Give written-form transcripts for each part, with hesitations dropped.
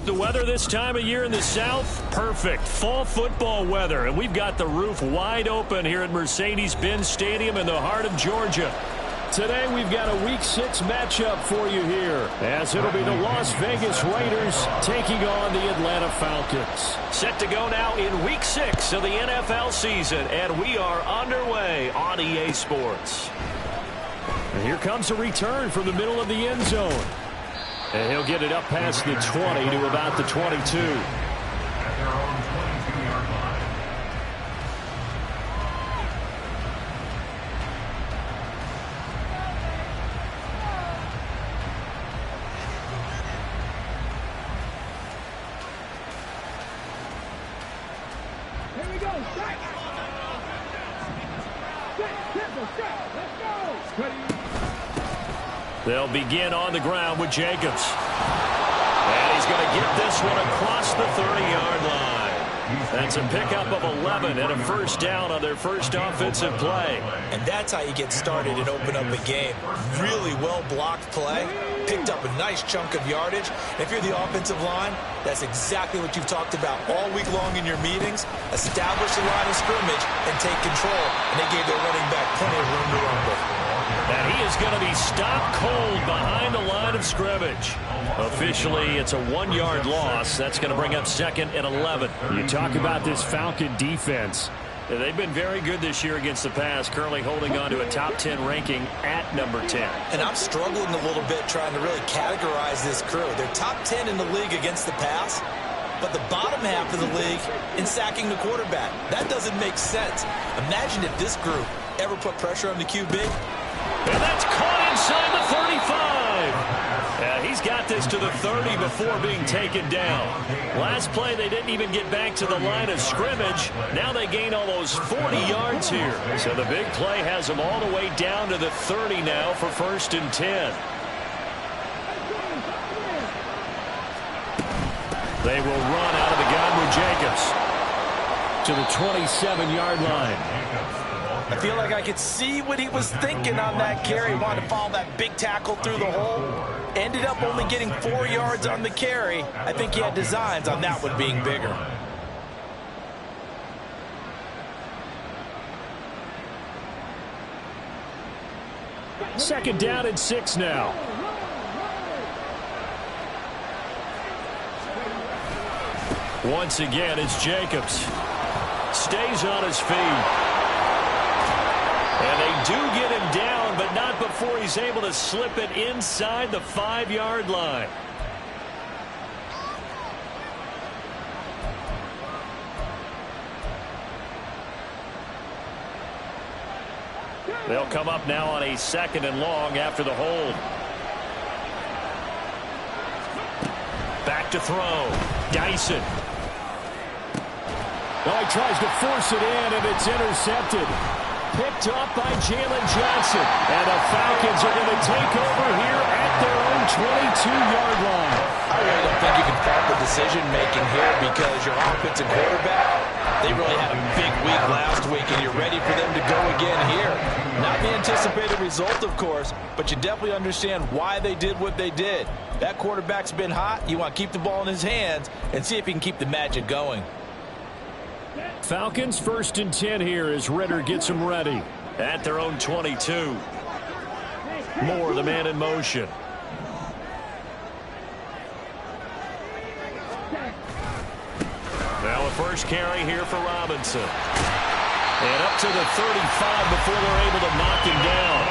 The weather this time of year in the South, perfect. Fall football weather, and we've got the roof wide open here at Mercedes-Benz Stadium in the heart of Georgia. Today we've got a Week 6 matchup for you here, as it'll be the Las Vegas Raiders taking on the Atlanta Falcons. Set to go now in Week 6 of the NFL season, and we are underway on EA Sports. And here comes a return from the middle of the end zone. And he'll get it up past the 20 to about the 22. Here we go. Strike. Let's go. Ready. They'll begin on the ground with Jacobs. And he's going to get this one across the 30-yard line. That's a pickup of 11 and a first down on their first offensive play. And that's how you get started and open up a game. Really well-blocked play. Picked up a nice chunk of yardage. If you're the offensive line, that's exactly what you've talked about all week long in your meetings. Establish the line of scrimmage and take control. And they gave their running back plenty of room to rumble. And he is going to be stopped cold behind the line of scrimmage. Officially, it's a 1-yard loss. That's going to bring up 2nd and 11. You talk about this Falcon defense. They've been very good this year against the pass, currently holding on to a top 10 ranking at number 10. And I'm struggling a little bit trying to really categorize this crew. They're top 10 in the league against the pass, but the bottom half of the league in sacking the quarterback. That doesn't make sense. Imagine if this group ever put pressure on the QB. And that's caught inside the 35. He's got this to the 30 before being taken down. Last play, they didn't even get back to the line of scrimmage. Now they gain almost 40 yards here. So the big play has them all the way down to the 30 now for 1st and 10. They will run out of the gun with Jacobs to the 27-yard line. I feel like I could see what he was thinking on that carry. He wanted to follow that big tackle through the hole. Ended up only getting 4 yards on the carry. I think he had designs on that one being bigger. Second down and 6 now. Once again, it's Jacobs. Stays on his feet. And they do get him down, but not before he's able to slip it inside the 5-yard line. They'll come up now on a 2nd and long after the hold. Back to throw. Dyson. Oh, he tries to force it in, and it's intercepted. Picked up by Jalen Johnson. And the Falcons are going to take over here at their own 22-yard line. I really don't think you can fault the decision-making here because your offensive quarterback, they really had a big week last week, and you're ready for them to go again here. Not the anticipated result, of course, but you definitely understand why they did what they did. That quarterback's been hot. You want to keep the ball in his hands and see if he can keep the magic going. Falcons 1st and 10 here as Ritter gets them ready. At their own 22. Moore, the man in motion. Now a first carry here for Robinson. And up to the 35 before they're able to knock him down.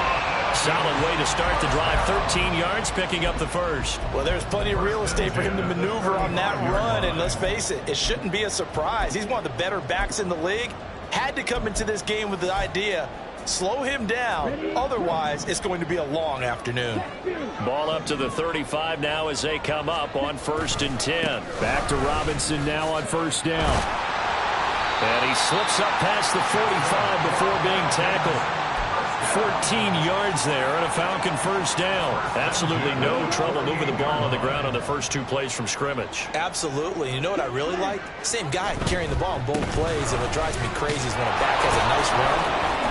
Solid way to start the drive. 13 yards, picking up the first. Well, there's plenty of real estate for him to maneuver on that run, and let's face it, it shouldn't be a surprise. He's one of the better backs in the league. Had to come into this game with the idea, slow him down, otherwise it's going to be a long afternoon. Ball up to the 35 now as they come up on 1st and 10. Back to Robinson now on 1st down. And he slips up past the 45 before being tackled. 14 yards there and a Falcon first down. Absolutely no trouble moving the ball on the ground on the first 2 plays from scrimmage. Absolutely. You know what I really like? Same guy carrying the ball in both plays, and what drives me crazy is when a back has a nice run,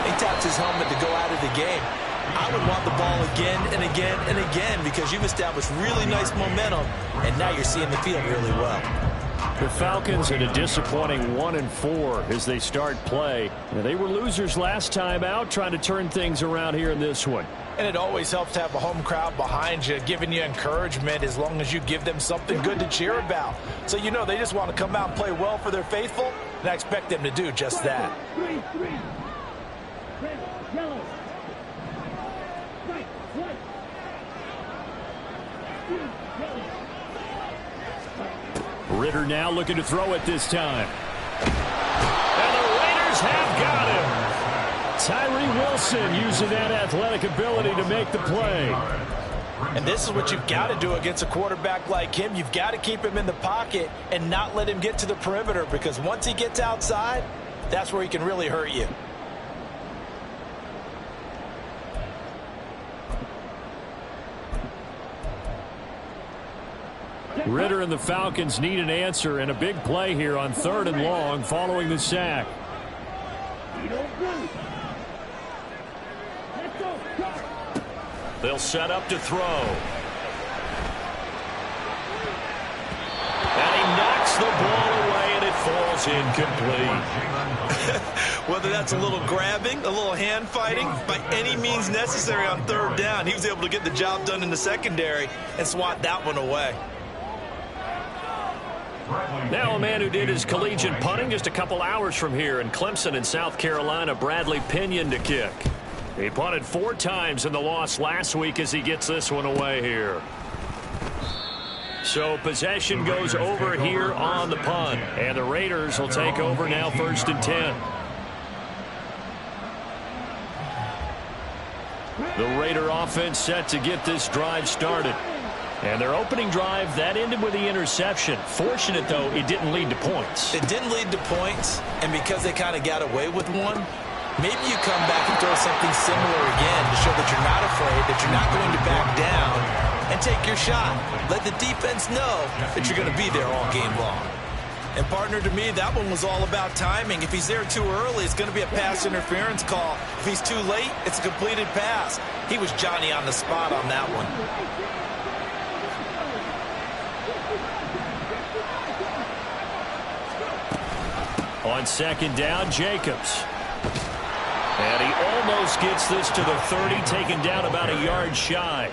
he taps his helmet to go out of the game. I would want the ball again and again and again because you've established really nice momentum, and now you're seeing the field really well. The Falcons in a disappointing 1-4 as they start play. They were losers last time out, trying to turn things around here in this one. And it always helps to have a home crowd behind you, giving you encouragement as long as you give them something good to cheer about. So you know they just want to come out and play well for their faithful, and I expect them to do just that. 3-3. Red, yellow. Right, white. Ritter now looking to throw it this time. And the Raiders have got him. Tyree Wilson using that athletic ability to make the play. And this is what you've got to do against a quarterback like him. You've got to keep him in the pocket and not let him get to the perimeter, because once he gets outside, that's where he can really hurt you. Ritter and the Falcons need an answer, and a big play here on 3rd and long following the sack. They'll set up to throw. And he knocks the ball away, and it falls incomplete. Whether that's a little grabbing, a little hand fighting, by any means necessary on 3rd down, he was able to get the job done in the secondary and swat that one away. Now a man who did his collegiate punting just a couple hours from here in Clemson in South Carolina, Bradley Pinion to kick. He punted 4 times in the loss last week as he gets this one away here. So possession goes over here on the punt, and the Raiders will take over now 1st and 10. The Raider offense set to get this drive started. And their opening drive, that ended with the interception. Fortunate, though, it didn't lead to points. It didn't lead to points, and because they kind of got away with one, maybe you come back and throw something similar again to show that you're not afraid, that you're not going to back down, and take your shot. Let the defense know that you're going to be there all game long. And, partner, to me, that one was all about timing. If he's there too early, it's going to be a pass interference call. If he's too late, it's a completed pass. He was Johnny on the spot on that one. On 2nd down, Jacobs. And he almost gets this to the 30, taken down about a yard shy.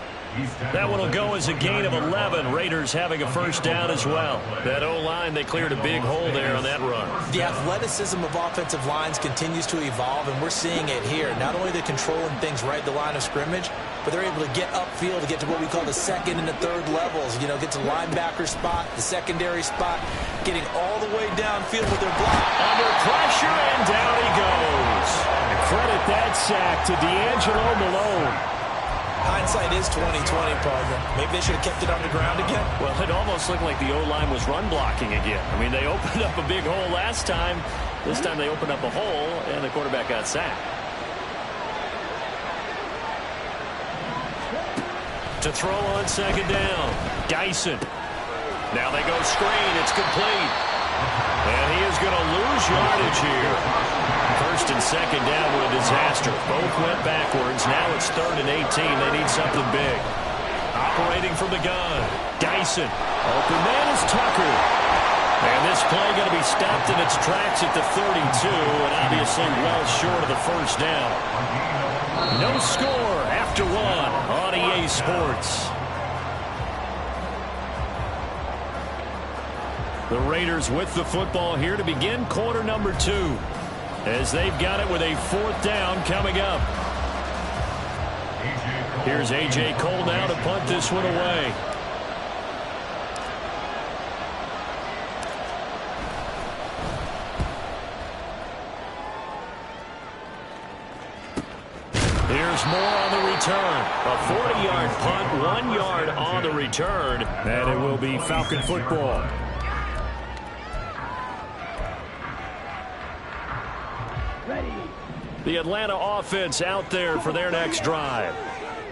That one will go as a gain of 11. Raiders having a 1st down as well. That O-line, they cleared a big hole there on that run. The athleticism of offensive lines continues to evolve, and we're seeing it here. Not only are they controlling things right at the line of scrimmage, but they're able to get upfield to get to what we call the 2nd and the 3rd levels. You know, get to linebacker spot, the secondary spot, getting all the way downfield with their block. Under pressure, and down he goes. Credit that sack to D'Angelo Malone. Hindsight is 20/20, partner. Maybe they should have kept it on the ground again. Well, it almost looked like the O-line was run blocking again. I mean, they opened up a big hole last time. This time they opened up a hole, and the quarterback got sacked. To throw on 2nd down, Dyson. Now they go screen. It's complete. And he is going to lose yardage here. 1st and 2nd down with a disaster. Both went backwards. Now it's 3rd and 18. They need something big. Operating from the gun, Dyson. Open man is Tucker. And this play going to be stopped in its tracks at the 32, and obviously well short of the 1st down. No score after 1 on EA Sports. The Raiders with the football here to begin quarter number 2. As they've got it with a 4th down coming up. Here's A.J. Cole now to punt this one away. Here's more on the return. A 40-yard punt, 1 yard on the return. And it will be Falcon football. The Atlanta offense out there for their next drive.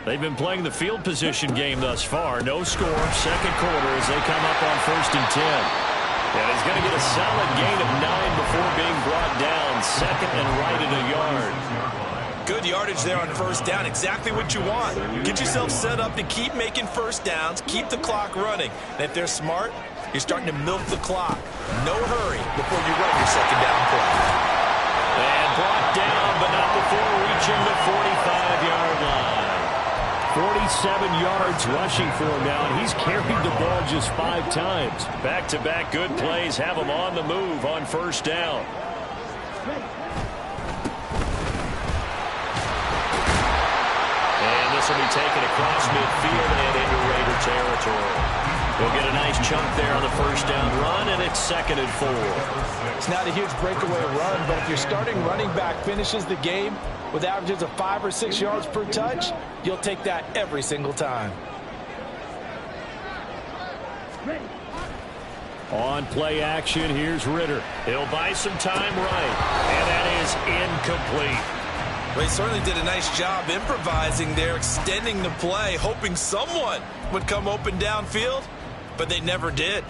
They've been playing the field position game thus far. No score, 2nd quarter as they come up on 1st and 10. And he's going to get a solid gain of 9 before being brought down. 2nd and right at a yard. Good yardage there on first down. Exactly what you want. Get yourself set up to keep making first downs, keep the clock running. And if they're smart, you're starting to milk the clock. No hurry before you run your second down play. And brought down, but not before reaching the 45-yard line. 47 yards rushing for him now, and he's carried the ball just 5 times. Back-to-back good plays have him on the move on first down. And this will be taken across midfield and into Raider territory. He'll get a nice chunk there on the first down run, and it's 2nd and 4. It's not a huge breakaway run, but if your starting running back finishes the game with averages of 5 or 6 yards per touch, you'll take that every single time. On play action, here's Ritter. He'll buy some time right, and that is incomplete. Well, he certainly did a nice job improvising there, extending the play, hoping someone would come open downfield, but they never did.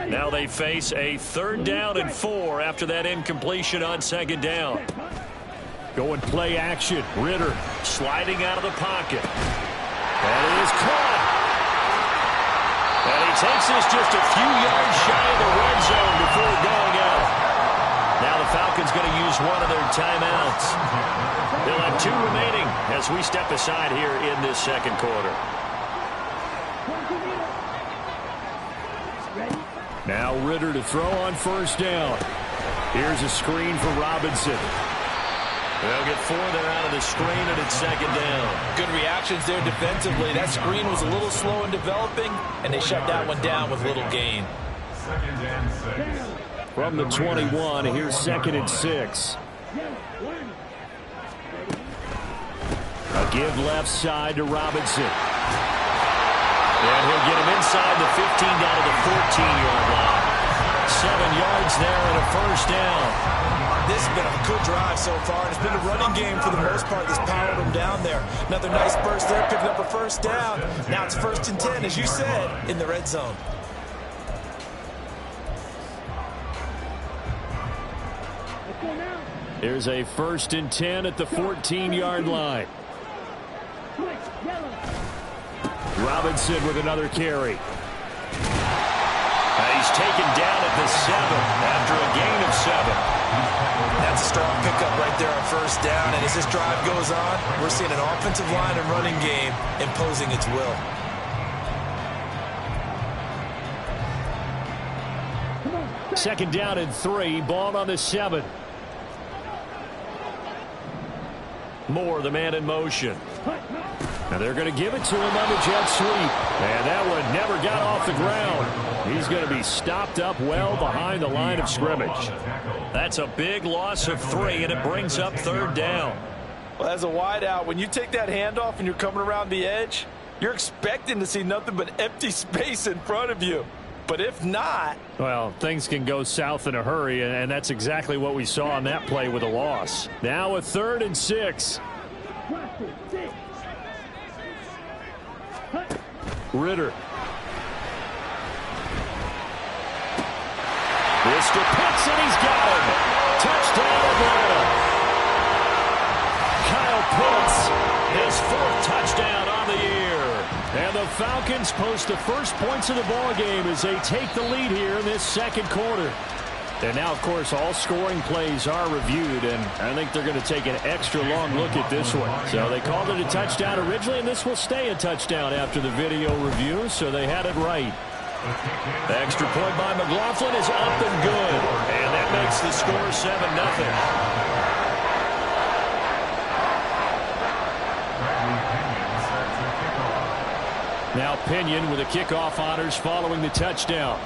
Now they face a 3rd down and 4 after that incompletion on 2nd down. Going play action. Ritter sliding out of the pocket. And it is caught. And he takes this just a few yards shy of the red zone before going out. Now the Falcons going to use one of their timeouts. They'll have 2 remaining as we step aside here in this 2nd quarter. Now Ritter to throw on first down. Here's a screen for Robinson. They'll get 4 there out of the screen, and it's 2nd down. Good reactions there defensively. That screen was a little slow in developing, and they shut that one down with little gain. From the 21, here's 2nd and 6. A give left side to Robinson. And he'll get him inside the 15 down to the 14-yard line. 7 yards there and a first down. This has been a good drive so far, and it's been a running game for the most part that's powered them down there. Another nice burst there, picking up a first down. Now it's 1st and 10, as you said, in the red zone. Here's a 1st and 10 at the 14-yard line. Robinson with another carry. He's taken down at the 7 after a gain of 7. That's a strong pickup right there on first down, and as this drive goes on, we're seeing an offensive line and running game imposing its will. Second down and 3, ball on the 7. Moore, the man in motion. Now they're going to give it to him on the jet sweep. And that one never got off the ground. He's going to be stopped up well behind the line of scrimmage. That's a big loss of 3, and it brings up 3rd down. Well, as a wideout, when you take that handoff and you're coming around the edge, you're expecting to see nothing but empty space in front of you. But if not... Well, things can go south in a hurry, and that's exactly what we saw on that play with a loss. Now a 3rd and 6. Ritter. This to Pitts, and he's got him. Touchdown, Atlanta. Kyle Pitts, his 4th touchdown on the year. And the Falcons post the first points of the ball game as they take the lead here in this 2nd quarter. And now, of course, all scoring plays are reviewed, and I think they're going to take an extra long look at this one. So they called it a touchdown originally, and this will stay a touchdown after the video review, so they had it right. The extra point by McLaughlin is up and good, and that makes the score 7-0. Now Pinion with the kickoff honors following the touchdown.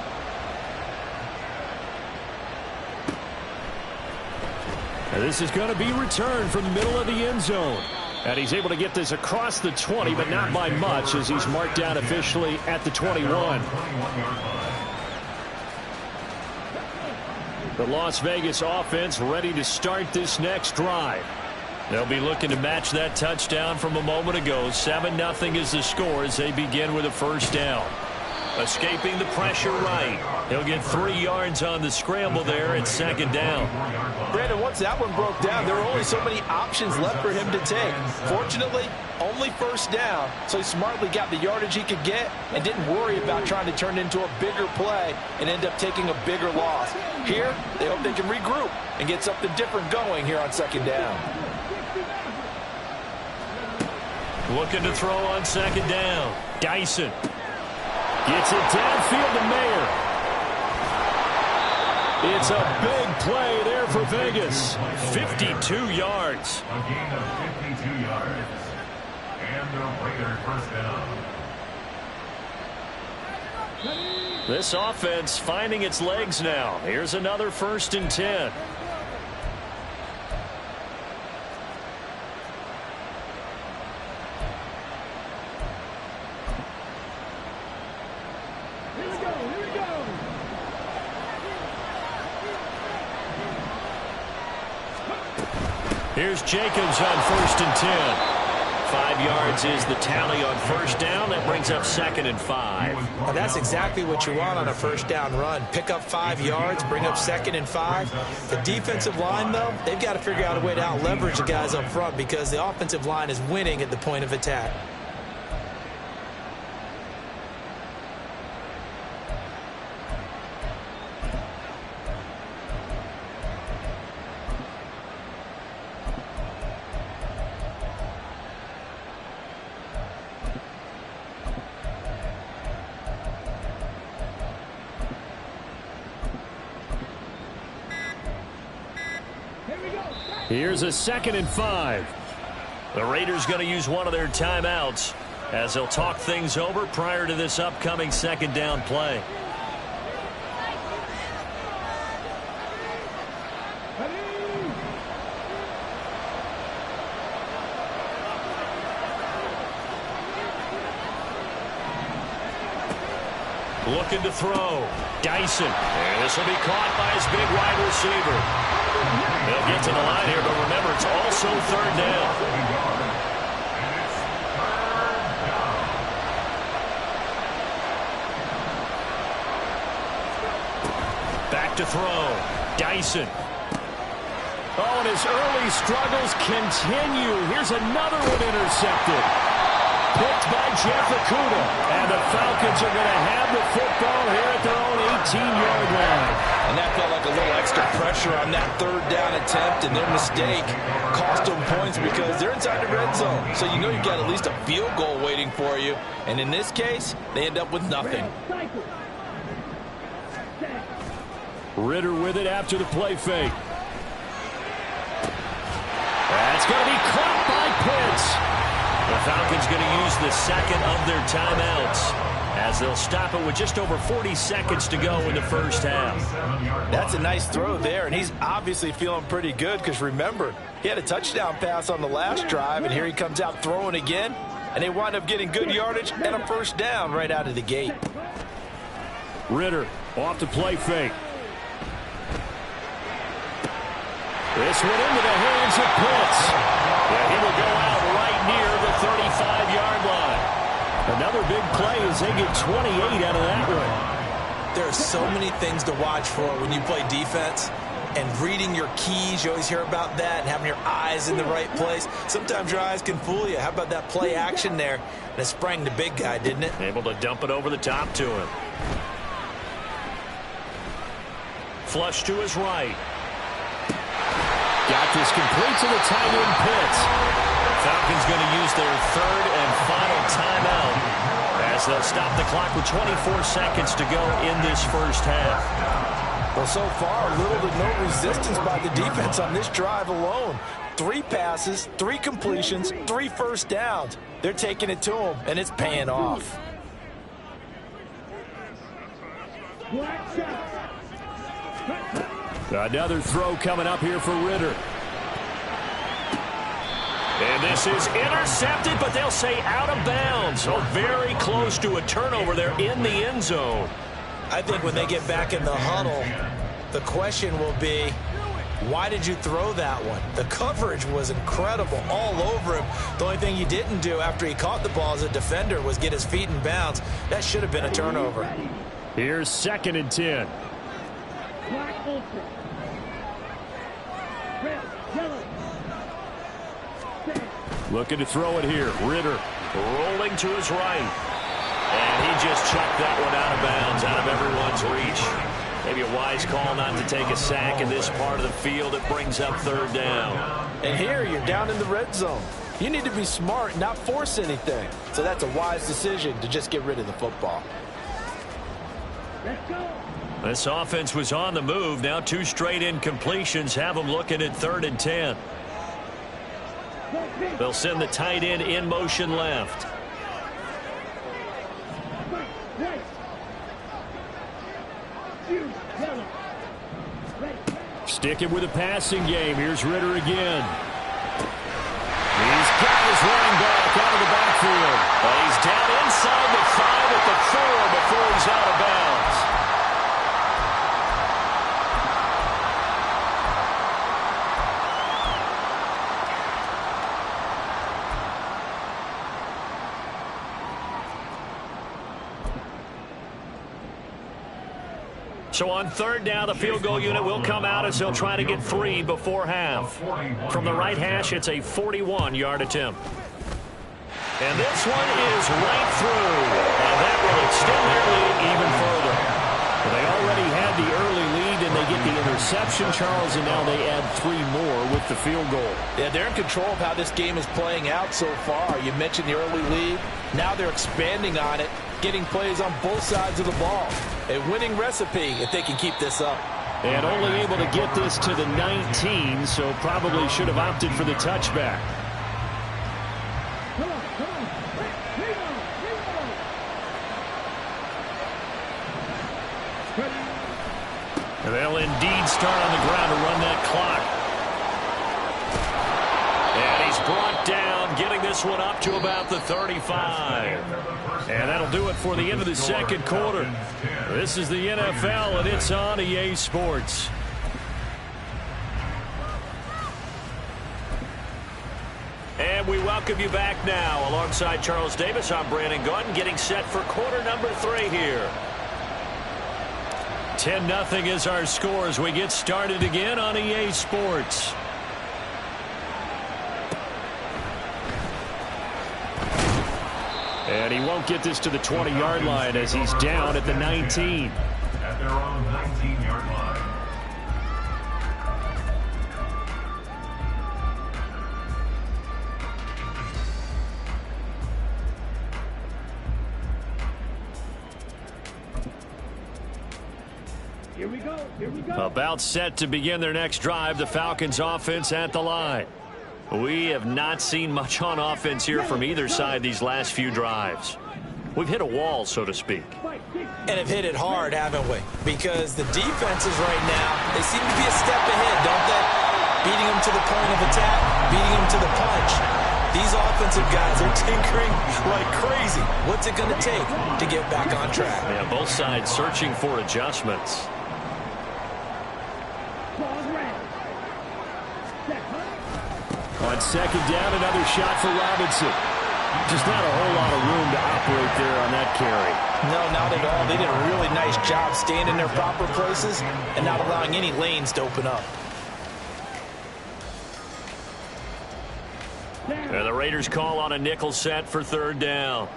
And this is going to be returned from the middle of the end zone. And he's able to get this across the 20, but not by much, as he's marked down officially at the 21. The Las Vegas offense ready to start this next drive. They'll be looking to match that touchdown from a moment ago. 7-0 is the score as they begin with a first down. Escaping the pressure right. He'll get 3 yards on the scramble there at second down. Brandon, once that one broke down, there were only so many options left for him to take. Fortunately, only first down, so he smartly got the yardage he could get and didn't worry about trying to turn it into a bigger play and end up taking a bigger loss. Here, they hope they can regroup and get something different going here on second down. Looking to throw on second down. Dyson gets it downfield to Mayer. It's a big play there for Vegas. 52 yards. A gain of 52 yards. And the Raiders first down. This offense finding its legs now. Here's another 1st and 10. Here's Jacobs on 1st and 10. 5 yards is the tally on first down. That brings up 2nd and 5. Well, that's exactly what you want on a first down run. Pick up 5 yards, bring up 2nd and 5. The defensive line, though, they've got to figure out a way to out-leverage the guys up front because the offensive line is winning at the point of attack. Here's a 2nd and 5. The Raiders going to use one of their timeouts as they'll talk things over prior to this upcoming second down play. Looking to throw. Dyson. And this will be caught by his big wide receiver. They'll get to the line here, but remember, it's also 3rd down. Back to throw. Dyson. Oh, and his early struggles continue. Here's another one intercepted. Picked by Jeff Okudah. And the Falcons are going to have the football here at their own 18-yard line. And that felt like a little extra pressure on that 3rd down attempt, and their mistake cost them points because they're inside the red zone. So you know you've got at least a field goal waiting for you. And in this case, they end up with nothing. Ritter with it after the play fake. That's going to be caught by Pitts. The Falcons going to use the 2nd of their timeouts as they'll stop it with just over 40 seconds to go in the first half. That's a nice throw there, and he's obviously feeling pretty good because, remember, he had a touchdown pass on the last drive, and here he comes out throwing again, and they wind up getting good yardage and a first down right out of the gate. Ritter off the play fake. This one into the hands of Pitts. Yeah, he will go out right near the 35-yard line. Another big play as they get 28 out of that one. There are so many things to watch for when you play defense. And reading your keys, you always hear about that, and having your eyes in the right place. Sometimes your eyes can fool you. How about that play action there? And it sprang the big guy, didn't it? Able to dump it over the top to him. Flush to his right. Got this complete to the tight end Pitts. Falcons going to use their 3rd and final timeout as they'll stop the clock with 24 seconds to go in this first half. Well, so far, little to no resistance by the defense on this drive alone. 3 passes, 3 completions, 3 first downs. They're taking it to them, and it's paying off. Another throw coming up here for Ritter. And this is intercepted, but they'll say out of bounds. So very close to a turnover there in the end zone. I think when they get back in the huddle, the question will be, Why did you throw that one? The coverage was incredible all over him. The only thing he didn't do after he caught the ball as a defender was get his feet in bounds. That should have been a turnover. Here's 2nd and 10. Black open. Red, yellow. Looking to throw it here. Ritter rolling to his right. And he just chucked that one out of bounds, out of everyone's reach. Maybe a wise call not to take a sack in this part of the field. It brings up 3rd down. And here you're down in the red zone. You need to be smart, not force anything. So that's a wise decision to just get rid of the football. Let's go. This offense was on the move. Now 2 straight incompletions have them looking at 3rd and 10. They'll send the tight end in motion left. Sticking with the passing game. Here's Ritter again. He's got his running back out of the backfield. But he's down inside the 5 at the 4 before he's out of bounds. So on 3rd down, the field goal unit will come out as they'll try to get 3 before half. From the right hash, it's a 41-yard attempt. And this one is right through. And that will extend their lead even further. Well, they already had the early lead, and they get the interception, Charles, and now they add 3 more with the field goal. Yeah, they're in control of how this game is playing out so far. You mentioned the early lead. Now they're expanding on it, getting plays on both sides of the ball. A winning recipe if they can keep this up. And only able to get this to the 19, so probably should have opted for the touchback. Come on, come on. And they'll indeed start on the ground to run that clock. And he's brought down, getting this one up to about the 35. And that'll do it for the end of the 2nd quarter. This is the NFL, and it's on EA Sports. And we welcome you back now. Alongside Charles Davis, I'm Brandon Gaudin, getting set for quarter number 3 here. 10-0 is our score as we get started again on EA Sports. And he won't get this to the 20-yard line as he's down at the 19. At their own 19-yard line. Here we go. Here we go. About set to begin their next drive, the Falcons offense at the line. We have not seen much on offense here from either side these last few drives. We've hit a wall, so to speak. And have hit it hard, haven't we? Because the defenses right now, they seem to be a step ahead, don't they? Beating them to the point of attack, beating them to the punch. These offensive guys are tinkering like crazy. What's it going to take to get back on track? Yeah, both sides searching for adjustments. On 2nd down, another shot for Robinson. Just not a whole lot of room to operate there on that carry. No, not at all. They did a really nice job staying in their proper places and not allowing any lanes to open up. And the Raiders call on a nickel set for 3rd down.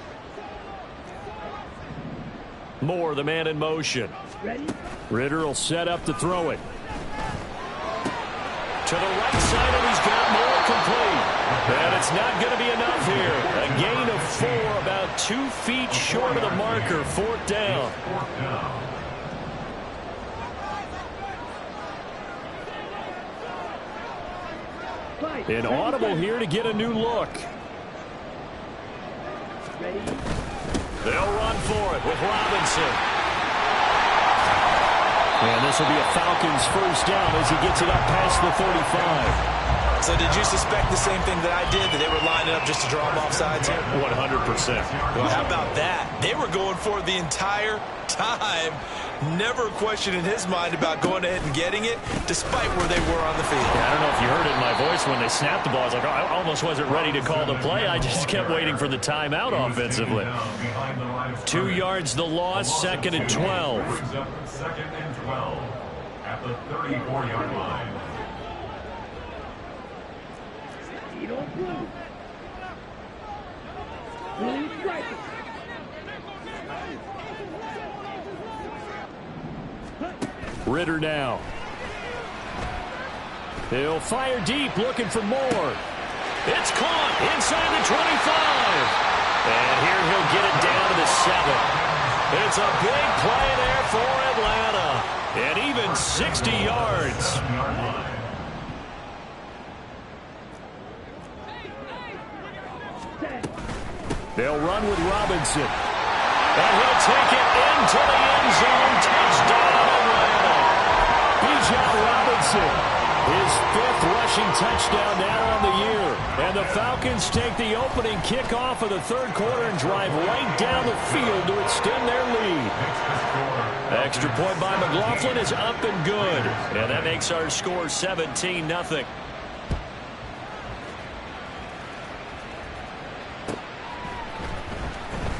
Moore, the man in motion. Ritter will set up to throw it. To the right side, and he's got Moore complete. And it's not going to be enough here. A gain of 4, about 2 feet short of the marker. 4th down. Inaudible here to get a new look. They'll run for it with Robinson. And this will be a Falcons 1st down as he gets it up past the 35. So did you suspect the same thing that I did, that they were lining up just to draw them off sides here? 100%. Well, how about that? They were going for it the entire time. Never a question in his mind about going ahead and getting it, despite where they were on the field. Yeah, I don't know if you heard it in my voice when they snapped the ball. I was like, oh, I almost wasn't ready to call the play. I just kept waiting for the timeout offensively. 2 yards the loss, 2nd and 12. 2nd and 12 at the 34-yard line. You don't move. Willie striker. Ritter now. He'll fire deep, looking for more. It's caught inside the 25. And here he'll get it down to the 7. It's a big play there for Atlanta. And even 60 yards. They'll run with Robinson. And he'll take it into the end zone. Touchdown, Atlanta. Bijan Robinson, his 5th rushing touchdown now on the year. And the Falcons take the opening kickoff of the 3rd quarter and drive right down the field to extend their lead. Extra point by McLaughlin is up and good. And that makes our score 17-0.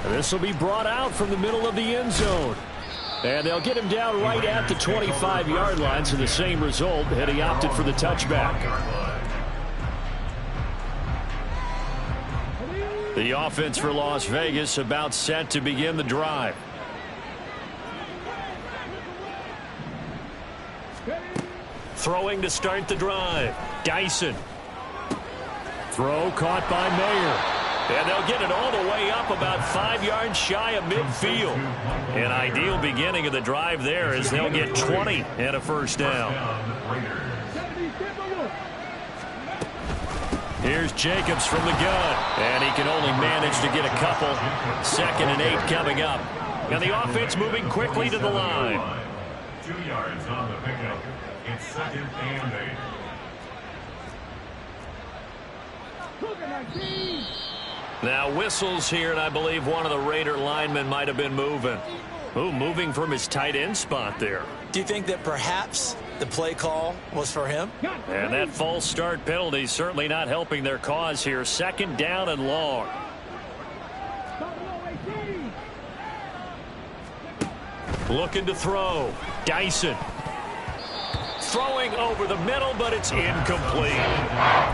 This will be brought out from the middle of the end zone. And they'll get him down right at the 25-yard line, so the same result had he opted for the touchback. The offense for Las Vegas about set to begin the drive. Throwing to start the drive. Dyson. Throw caught by Mayer. And they'll get it all the way up about 5 yards shy of midfield. An ideal beginning of the drive there as they'll get 20 and a first down. Here's Jacobs from the gun. And he can only manage to get a couple. 2nd and 8 coming up. And the offense moving quickly to the line. 2 yards on the pickup. It's 2nd and 8. Now whistles here, and I believe one of the Raider linemen might have been moving. Ooh, moving from his tight end spot there. Do you think that perhaps the play call was for him? And that false start penalty certainly not helping their cause here. 2nd down and long. Looking to throw. Dyson. Throwing over the middle, but it's incomplete.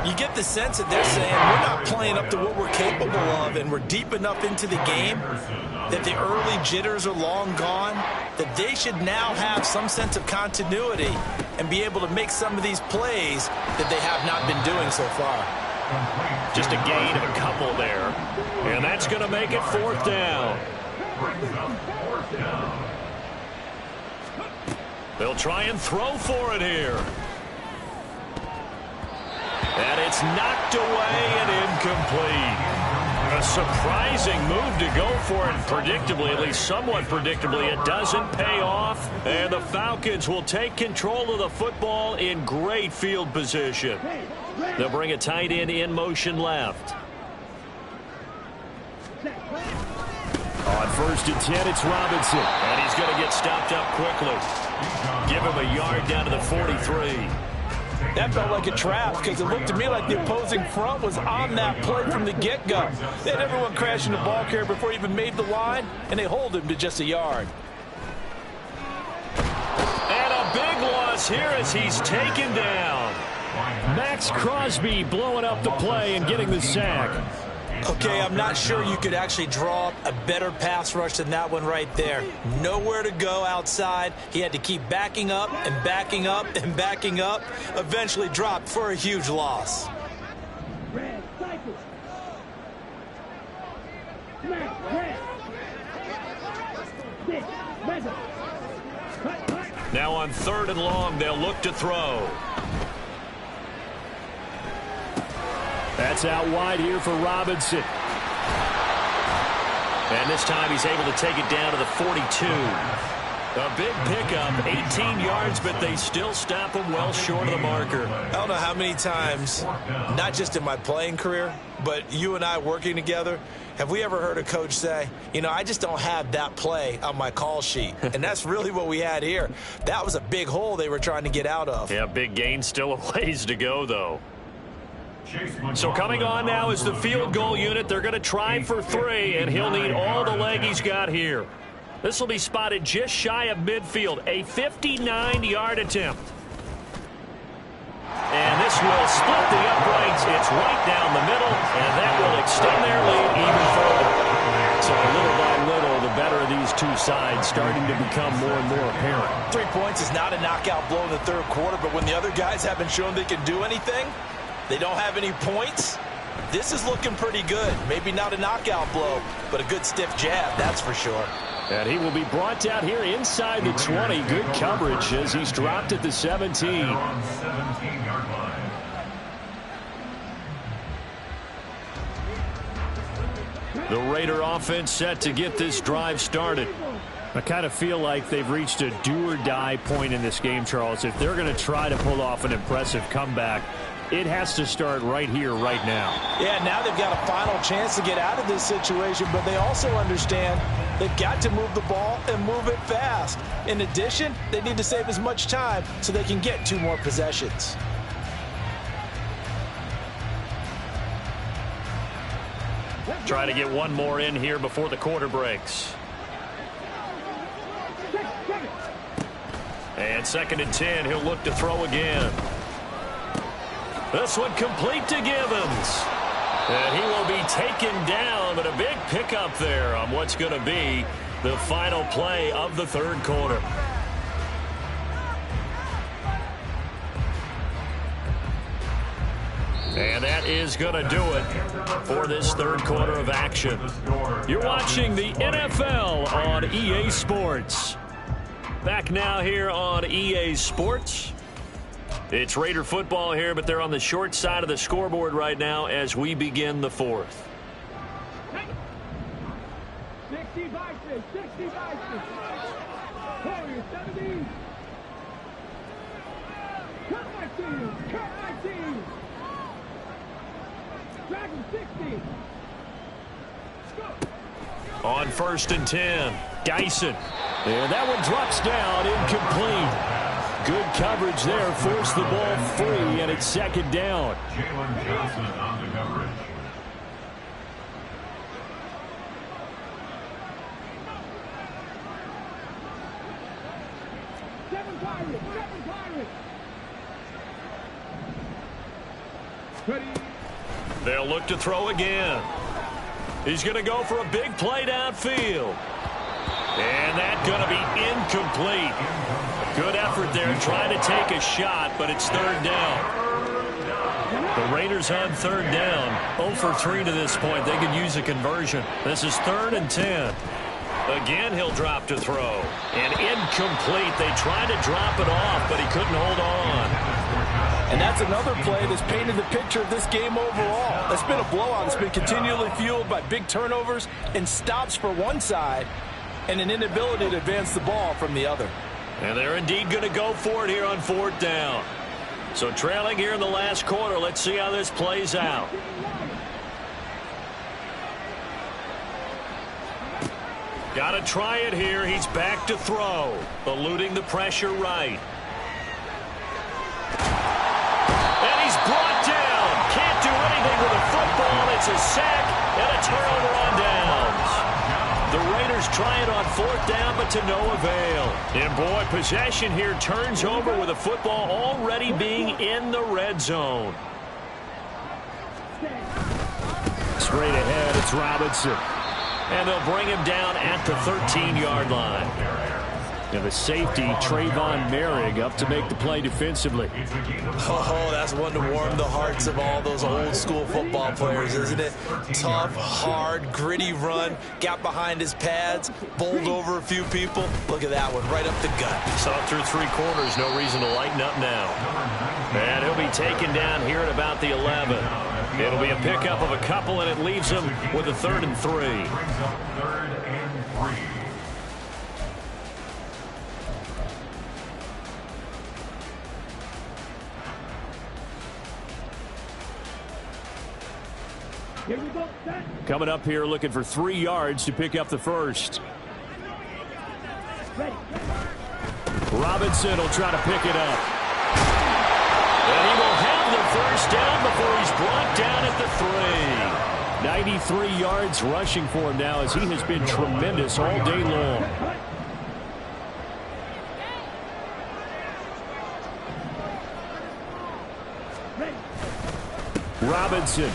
You get the sense that they're saying we're not playing up to what we're capable of, and we're deep enough into the game that the early jitters are long gone, that they should now have some sense of continuity and be able to make some of these plays that they have not been doing so far. Just a gain of a couple there. And that's going to make it 4th down. They'll try and throw for it here. And it's knocked away and incomplete. A surprising move to go for it. Predictably, at least somewhat predictably, it doesn't pay off. And the Falcons will take control of the football in great field position. They'll bring a tight end in motion left. On 1st and 10, it's Robinson. And he's going to get stopped up quickly. Give him a yard down to the 43. That felt like a trap because it looked to me like the opposing front was on that play from the get-go. They had everyone crashing the ball carrier before he even made the line, and they hold him to just a yard. And a big loss here as he's taken down. Max Crosby blowing up the play and getting the sack. Okay, I'm not sure you could actually draw up a better pass rush than that one right there. Nowhere to go outside. He had to keep backing up and backing up and backing up. Eventually dropped for a huge loss. Red cycle. Smash, red. Six, measure. Cut. Now on 3rd and long, they'll look to throw. That's out wide here for Robinson. And this time he's able to take it down to the 42. A big pickup, 18 yards, but they still stop him well short of the marker. I don't know how many times, not just in my playing career, but you and I working together, have we ever heard a coach say, you know, I just don't have that play on my call sheet. And that's really what we had here. That was a big hole they were trying to get out of. Yeah, big gain, still a ways to go, though. So coming on now is the field goal unit. They're going to try for 3, and he'll need all the leg he's got here. This will be spotted just shy of midfield, a 59-yard attempt. And this will split the uprights. It's right down the middle, and that will extend their lead even further. So little by little, the better of these two sides starting to become more and more apparent. 3 points is not a knockout blow in the third quarter, but when the other guys haven't shown they can do anything, they don't have any points, this is looking pretty good. Maybe not a knockout blow, but a good stiff jab, that's for sure. And he will be brought down here inside the 20. Good coverage as he's dropped at the 17. The Raider offense set to get this drive started. I kind of feel like they've reached a do-or-die point in this game, Charles. If they're going to try to pull off an impressive comeback, it has to start right here, right now. Yeah, now they've got a final chance to get out of this situation, but they also understand they've got to move the ball and move it fast. In addition, they need to save as much time so they can get 2 more possessions. Try to get one more in here before the quarter breaks. And 2nd and 10, he'll look to throw again. This one complete to Givens. And he will be taken down, but a big pickup there on what's going to be the final play of the third quarter. And that is going to do it for this third quarter of action. You're watching the NFL on EA Sports. Back now here on EA Sports. It's Raider football here, but they're on the short side of the scoreboard right now as we begin the fourth. 60 Vikings, 60 Vikings. Warriors 70. Cut my team, cut my team. Dragon 60. On 1st and 10, Dyson. And that one drops down, incomplete. Good coverage there, forced the ball free, and it's 2nd down. Jalen Johnson on the coverage. Seven Pirates, 7 Pirates. Ready. They'll look to throw again. He's going to go for a big play downfield. And that's going to be incomplete. Good effort there trying to take a shot, but it's 3rd down. The Raiders on 3rd down. 0 for 3 to this point. They could use a conversion. This is 3rd and 10. Again, he'll drop to throw. And incomplete. They tried to drop it off, but he couldn't hold on. And that's another play that's painted the picture of this game overall. It's been a blowout. It's been continually fueled by big turnovers and stops for one side and an inability to advance the ball from the other. And they're indeed going to go for it here on 4th down. So trailing here in the last quarter. Let's see how this plays out. Got to try it here. He's back to throw. Eluding the pressure right. And he's brought down. Can't do anything with a football. It's a sack and a turnover on downs. The Raiders try it on 4th down, but to no avail. And boy, possession here turns over with the football already being in the red zone. Straight ahead, it's Robinson. And they'll bring him down at the 13-yard line. And the safety, Trayvon Merrick, up to make the play defensively. Oh, that's one to warm the hearts of all those old-school football players, isn't it? Tough, hard, gritty run. Got behind his pads, bowled over a few people. Look at that one, right up the gut. Saw it through 3 quarters. No reason to lighten up now. And he'll be taken down here at about the 11. It'll be a pickup of a couple, and it leaves him with a 3rd and 3. Here we go. Set. Coming up here looking for 3 yards to pick up the first. Ready. Robinson will try to pick it up. And he will have the first down before he's brought down at the 3. 93 yards rushing for him now as he has been tremendous all day long. Robinson.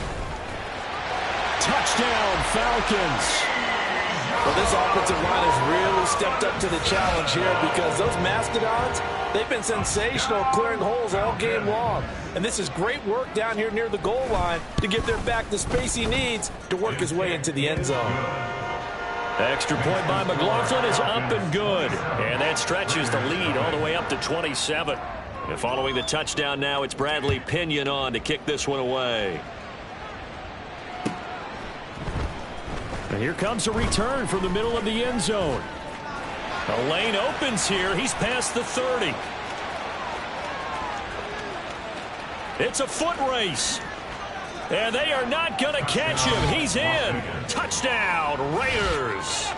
Touchdown, Falcons. Well, this offensive line has really stepped up to the challenge here because those Mastodons, they've been sensational clearing holes all game long. And this is great work down here near the goal line to give their back the space he needs to work his way into the end zone. Extra point by McLaughlin is up and good. And that stretches the lead all the way up to 27. And following the touchdown now, it's Bradley Pinion on to kick this one away. And here comes a return from the middle of the end zone. A lane opens here. He's past the 30. It's a foot race. And they are not going to catch him. He's in. Touchdown, Raiders.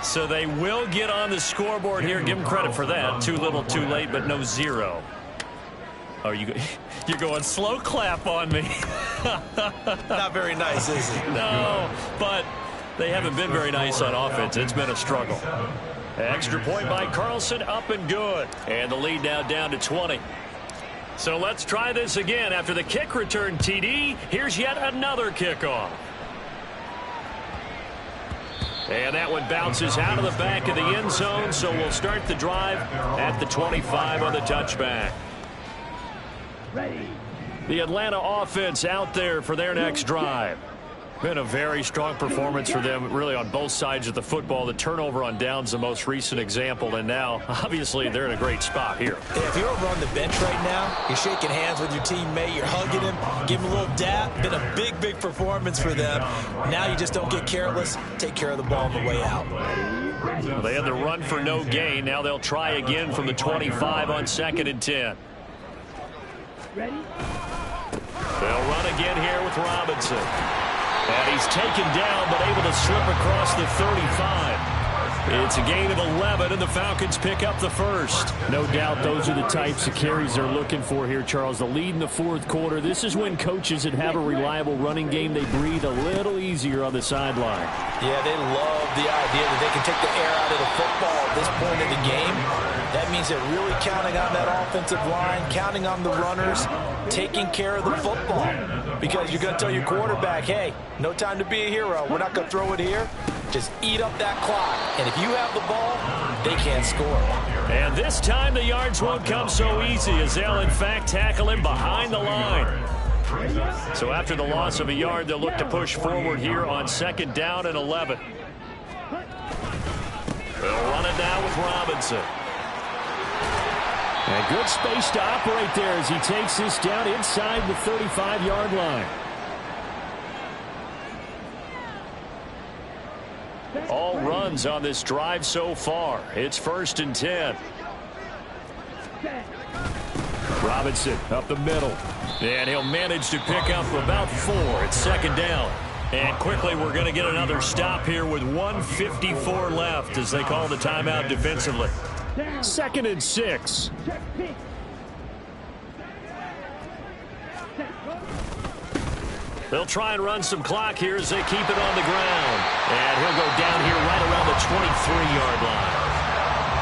So they will get on the scoreboard here. Give them credit for that. Too little, too late, but no 0. Oh, you're going slow clap on me. Not very nice, is it? No, but they haven't been very nice on offense. It's been a struggle. Extra point by Carlson, up and good. And the lead now down to 20. So let's try this again. After the kick return TD, here's yet another kickoff. And that one bounces out of the back of the end zone, so we'll start the drive at the 25 on the touchback. Ready. The Atlanta offense out there for their next drive. Been a very strong performance for them, really, on both sides of the football. The turnover on downs, the most recent example, and now, obviously, they're in a great spot here. If you're over on the bench right now, you're shaking hands with your teammate, you're hugging him, give him a little dap. Been a big, big performance for them. Now you just don't get careless. Take care of the ball on the way out. Well, they had the run for no gain. Now they'll try again from the 25 on 2nd and 10. Ready. They'll run again here with Robinson. And he's taken down, but able to slip across the 35. It's a gain of 11, and the Falcons pick up the first. No doubt those are the types of carries they're looking for here, Charles. The lead in the 4th quarter. This is when coaches that have a reliable running game, they breathe a little easier on the sideline. Yeah, they love the idea that they can take the air out of the football at this point in the game. That means they're really counting on that offensive line, counting on the runners, taking care of the football. Because you're going to tell your quarterback, hey, no time to be a hero. We're not going to throw it here. Just eat up that clock. And if you have the ball, they can't score. And this time the yards won't come so easy as they'll, in fact, tackle him behind the line. So after the loss of a yard, they'll look to push forward here on 2nd down and 11. They'll run it now with Robinson. And good space to operate there as he takes this down inside the 35-yard line. All runs on this drive so far. It's 1st and 10. Robinson up the middle. And he'll manage to pick up about 4 at 2nd down. And quickly we're going to get another stop here with 1:54 left as they call the timeout defensively. 2nd and 6. They'll try and run some clock here as they keep it on the ground. And he'll go down here right around the 23-yard line.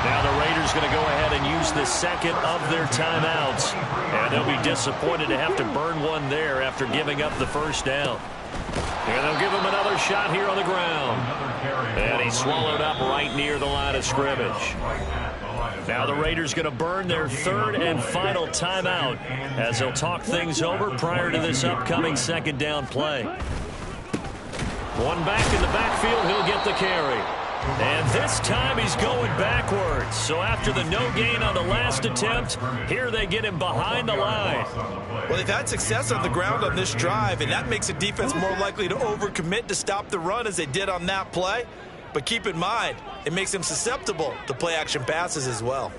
Now the Raiders going to go ahead and use the 2nd of their timeouts. And they'll be disappointed to have to burn one there after giving up the 1st down. And they'll give him another shot here on the ground. And he's swallowed up right near the line of scrimmage. Now the Raiders going to burn their 3rd and final timeout as they'll talk things over prior to this upcoming 2nd down play. One back in the backfield, he'll get the carry. And this time he's going backwards. So after the no gain on the last attempt, here they get him behind the line. Well, they've had success on the ground on this drive, and that makes a defense more likely to overcommit to stop the run as they did on that play. But keep in mind, it makes them susceptible to play-action passes as well.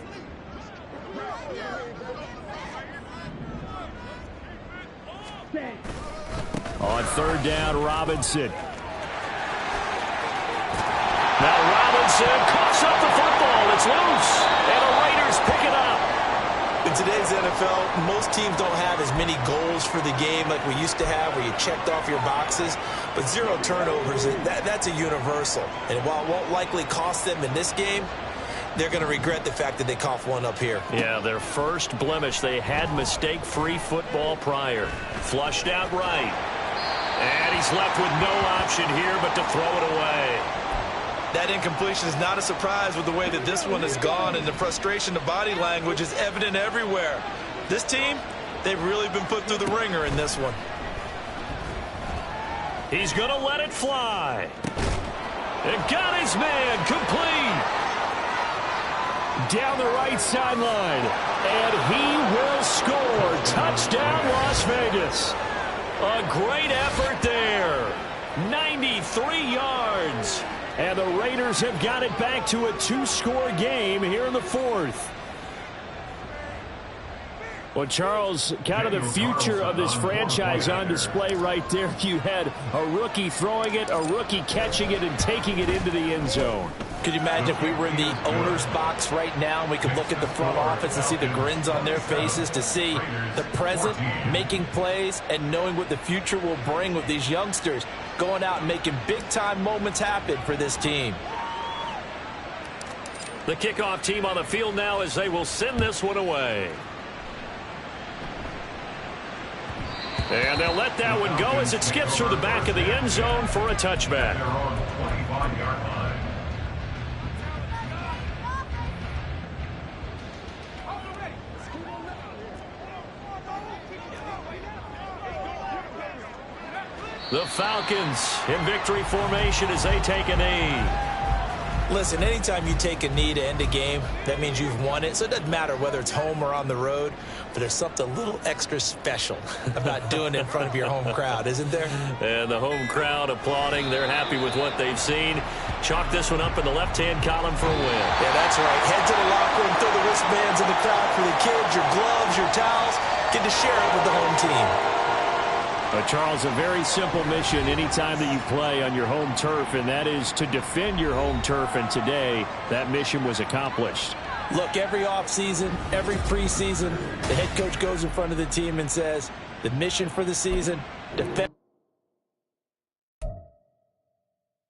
On third down, Robinson. Now Robinson coughs up the football. It's loose. And the Raiders pick it up. In today's NFL, most teams don't have as many goals for the game like we used to have where you checked off your boxes. But 0 turnovers, that's a universal. And while it won't likely cost them in this game, they're going to regret the fact that they coughed one up here. Yeah, their first blemish. They had mistake-free football prior. Flushed out right. And he's left with no option here but to throw it away. That incompletion is not a surprise with the way that this one has gone, and the frustration of body language is evident everywhere. This team, they've really been put through the ringer in this one. He's going to let it fly. And got his man complete. Down the right sideline. And he will score. Touchdown, Las Vegas. A great effort there. 93 yards. And the Raiders have got it back to a 2-score game here in the fourth. Well, Charles, kind of the future of this franchise on display right there. You had a rookie throwing it, a rookie catching it, and taking it into the end zone. Could you imagine if we were in the owner's box right now and we could look at the front office and see the grins on their faces, to see the present making plays and knowing what the future will bring with these youngsters going out and making big-time moments happen for this team. The kickoff team on the field now as they will send this one away. And they'll let that one go as it skips through the back of the end zone for a touchback. They're on the 25-yard line. The Falcons in victory formation as they take a knee. Listen, anytime you take a knee to end a game, that means you've won it. So it doesn't matter whether it's home or on the road, but there's something a little extra special about doing it in front of your home crowd, isn't there? And the home crowd applauding. They're happy with what they've seen. Chalk this one up in the left-hand column for a win. Yeah, that's right. Head to the locker room, throw the wristbands in the crowd for the kids, your gloves, your towels. Get to share it with the home team. But Charles, a very simple mission anytime that you play on your home turf, and that is to defend your home turf. And today, that mission was accomplished. Look, every offseason, every preseason, the head coach goes in front of the team and says, the mission for the season, defend.